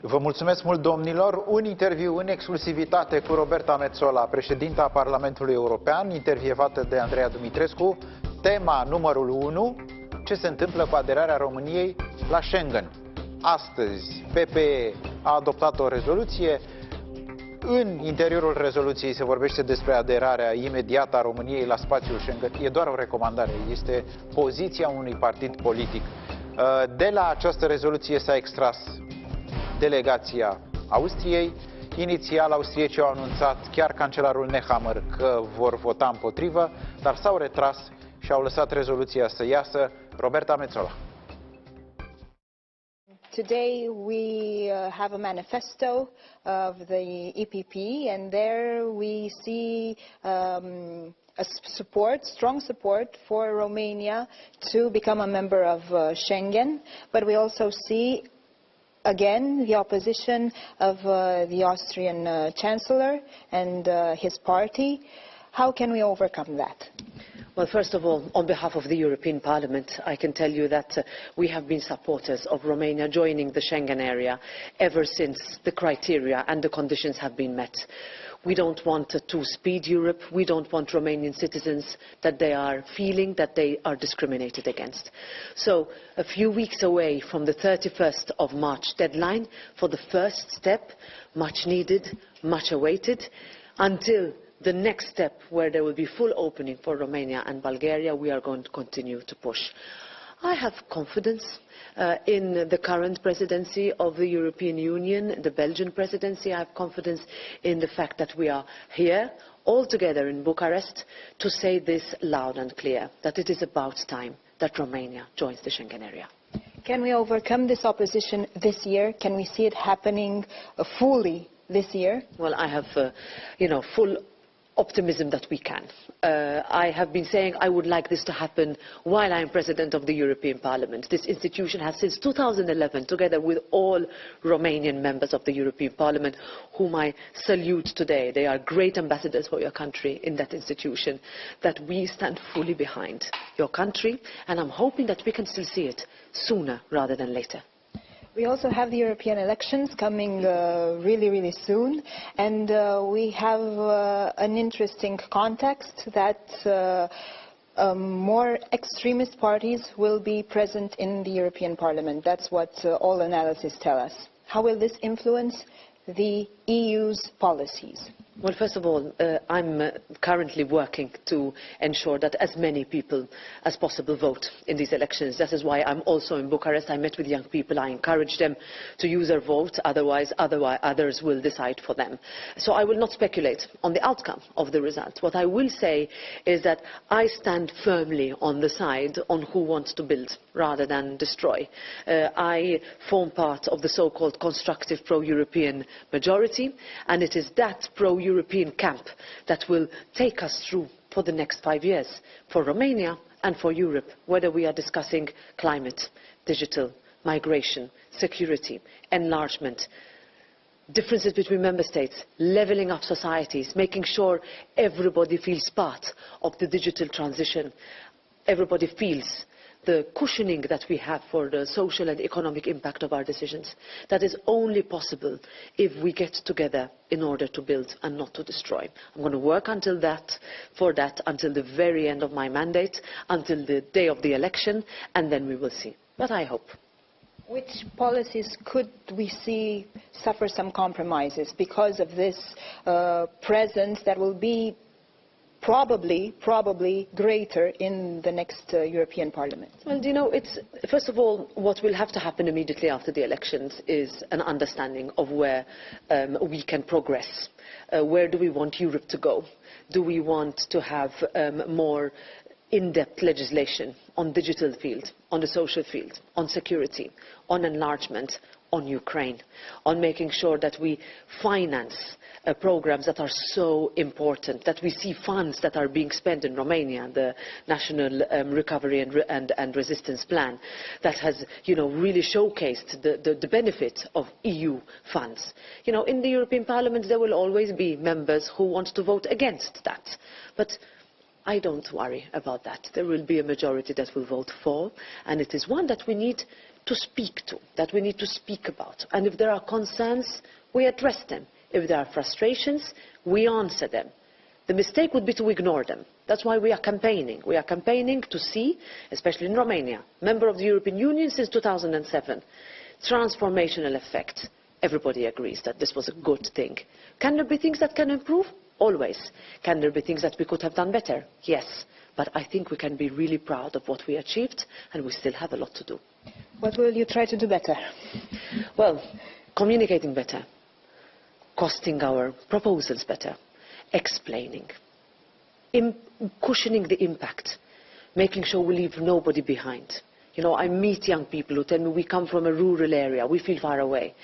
Vă mulțumesc mult, domnilor. Un interviu în exclusivitate cu Roberta Metsola, președinta Parlamentului European, intervievată de Andreea Dumitrescu. Tema numărul 1, ce se întâmplă cu aderarea României la Schengen. Astăzi, PPE a adoptat o rezoluție. În interiorul rezoluției se vorbește despre aderarea imediată a României la spațiul Schengen. E doar o recomandare, este poziția unui partid politic. De la această rezoluție s-a extras delegația Austriei. Inițial, austriecii au anunțat, chiar cancelarul Nehammer, că vor vota împotrivă, dar s-au retras și au lăsat rezoluția să iasă. Roberta Metsola. Today we have a manifesto of the EPP, and there we see strong support for Romania to become a member of Schengen, but we also see again the opposition of the Austrian Chancellor and his party. How can we overcome that? Well, first of all, on behalf of the European Parliament, I can tell you that we have been supporters of Romania joining the Schengen area ever since the criteria and the conditions have been met. We don't want a two-speed Europe. We don't want Romanian citizens that they are feeling that they are discriminated against. So, a few weeks away from the 31st of March deadline for the first step, much needed, much awaited, until the next step where there will be full opening for Romania and Bulgaria, we are going to continue to push. I have confidence in the current presidency of the European Union, the Belgian presidency. I have confidence in the fact that we are here all together in Bucharest to say this loud and clear, that it is about time that Romania joins the Schengen area. Can we overcome this opposition this year? Can we see it happening fully this year? Well, I have, full optimism that we can. I have been saying I would like this to happen while I am President of the European Parliament. This institution has since 2011, together with all Romanian members of the European Parliament, whom I salute today. They are great ambassadors for your country in that institution, that we stand fully behind your country, and I'm hoping that we can still see it sooner rather than later. We also have the European elections coming really soon, and we have an interesting context that more extremist parties will be present in the European Parliament. That's what all analysis tell us. How will this influence the EU's policies? Well, first of all, I'm currently working to ensure that as many people as possible vote in these elections. That is why I'm also in Bucharest. I met with young people. I encourage them to use their vote. Otherwise, others will decide for them. So I will not speculate on the outcome of the result. What I will say is that I stand firmly on the side on who wants to build rather than destroy. I form part of the so-called constructive pro-European majority, and it is that pro-European camp that will take us through for the next 5 years, for Romania and for Europe, whether we are discussing climate, digital, migration, security, enlargement, differences between member states, levelling up societies, making sure everybody feels part of the digital transition, everybody feels the cushioning that we have for the social and economic impact of our decisions. That is only possible if we get together in order to build and not to destroy. I'm going to work until the very end of my mandate, until the day of the election, and then we will see. But I hope. Which policies could we see suffer some compromises because of this presence that will be probably greater in the next European Parliament? Well, first of all, what will have to happen immediately after the elections is an understanding of where we can progress. Where do we want Europe to go? Do we want to have more in-depth legislation on the digital field, on the social field, on security, on enlargement, on Ukraine, on making sure that we finance programs that are so important, that we see funds that are being spent in Romania, the National Recovery and Resistance Plan, that has really showcased the benefit of EU funds. In the European Parliament there will always be members who want to vote against that, but I don't worry about that. There will be a majority that will vote for, and it is one that we need to speak to, that we need to speak about. And if there are concerns, we address them. If there are frustrations, we answer them. The mistake would be to ignore them. That's why we are campaigning. We are campaigning to see, especially in Romania, member of the European Union since 2007, transformational effect. Everybody agrees that this was a good thing. Can there be things that can improve? Always. Can there be things that we could have done better? Yes. But I think we can be really proud of what we achieved, and we still have a lot to do. What will you try to do better? Well, communicating better, costing our proposals better, explaining, cushioning the impact, making sure we leave nobody behind. You know, I meet young people who tell me we come from a rural area, we feel far away.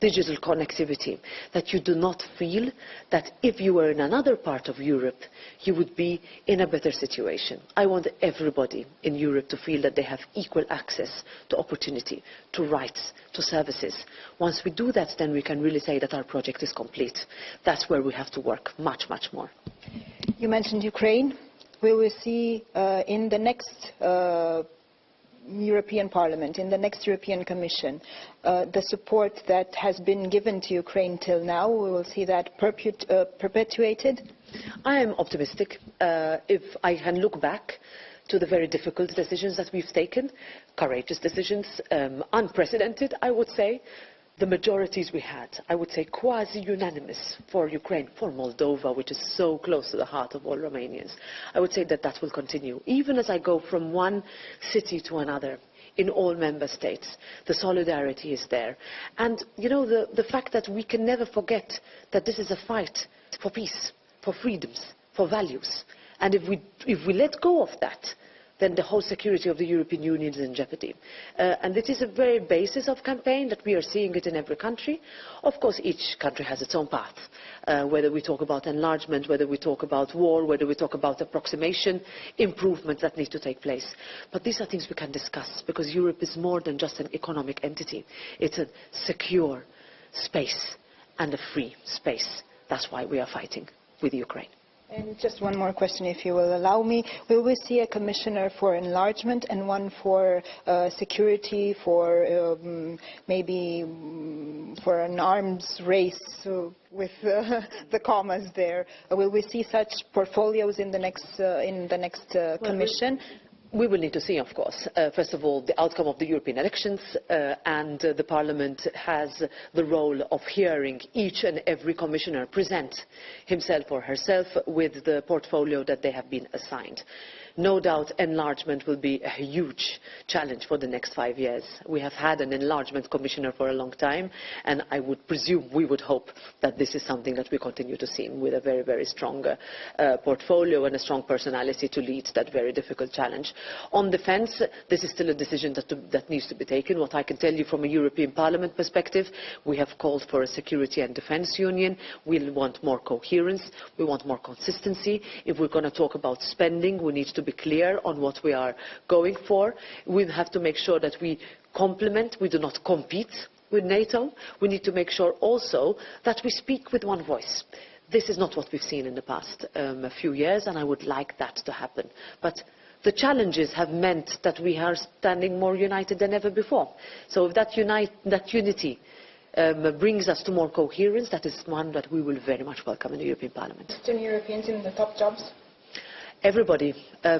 Digital connectivity, that you do not feel that if you were in another part of Europe, you would be in a better situation. I want everybody in Europe to feel that they have equal access to opportunity, to rights, to services. Once we do that, then we can really say that our project is complete. That's where we have to work much, much more. You mentioned Ukraine. Will we see in the next European Parliament, in the next European Commission, the support that has been given to Ukraine till now? We will see that perpetuated? I am optimistic. If I can look back to the very difficult decisions that we've taken, courageous decisions, unprecedented, I would say, the majorities we had, I would say quasi-unanimous for Ukraine, for Moldova, which is so close to the heart of all Romanians. I would say that that will continue. Even as I go from one city to another, in all member states, the solidarity is there. And, you know, the fact that we can never forget that this is a fight for peace, for freedoms, for values. And if we let go of that, then the whole security of the European Union is in jeopardy. And it is a very basis of campaign that we are seeing it in every country. Of course, each country has its own path, whether we talk about enlargement, whether we talk about war, whether we talk about approximation, improvements that need to take place. But these are things we can discuss, because Europe is more than just an economic entity. It's a secure space and a free space. That's why we are fighting with Ukraine. And just one more question, if you will allow me. Will we see a commissioner for enlargement and one for security, for maybe for an arms race with the commas there? Will we see such portfolios in the next commission? We will need to see, of course, first of all, the outcome of the European elections, and the Parliament has the role of hearing each and every commissioner present himself or herself with the portfolio that they have been assigned. No doubt enlargement will be a huge challenge for the next 5 years. We have had an enlargement commissioner for a long time, and I would presume, we would hope, that this is something that we continue to see with a very, very strong portfolio and a strong personality to lead that very difficult challenge. On defence, this is still a decision that needs to be taken. What I can tell you from a European Parliament perspective, we have called for a security and defence union. We want more coherence. We want more consistency. If we're going to talk about spending, we need to be clear on what we are going for. We have to make sure that we complement, we do not compete with NATO. We need to make sure also that we speak with one voice. This is not what we've seen in the past a few years, and I would like that to happen. But the challenges have meant that we are standing more united than ever before. So if that unity brings us to more coherence, that is one that we will very much welcome in the European Parliament. Eastern Europeans in the top jobs? Everybody.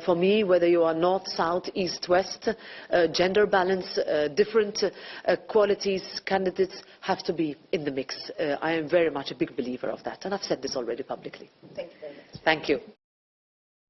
For me, whether you are north, south, east, west, gender balance, different qualities, candidates have to be in the mix. I am very much a big believer of that, and I've said this already publicly. Thank you very much. Thank you.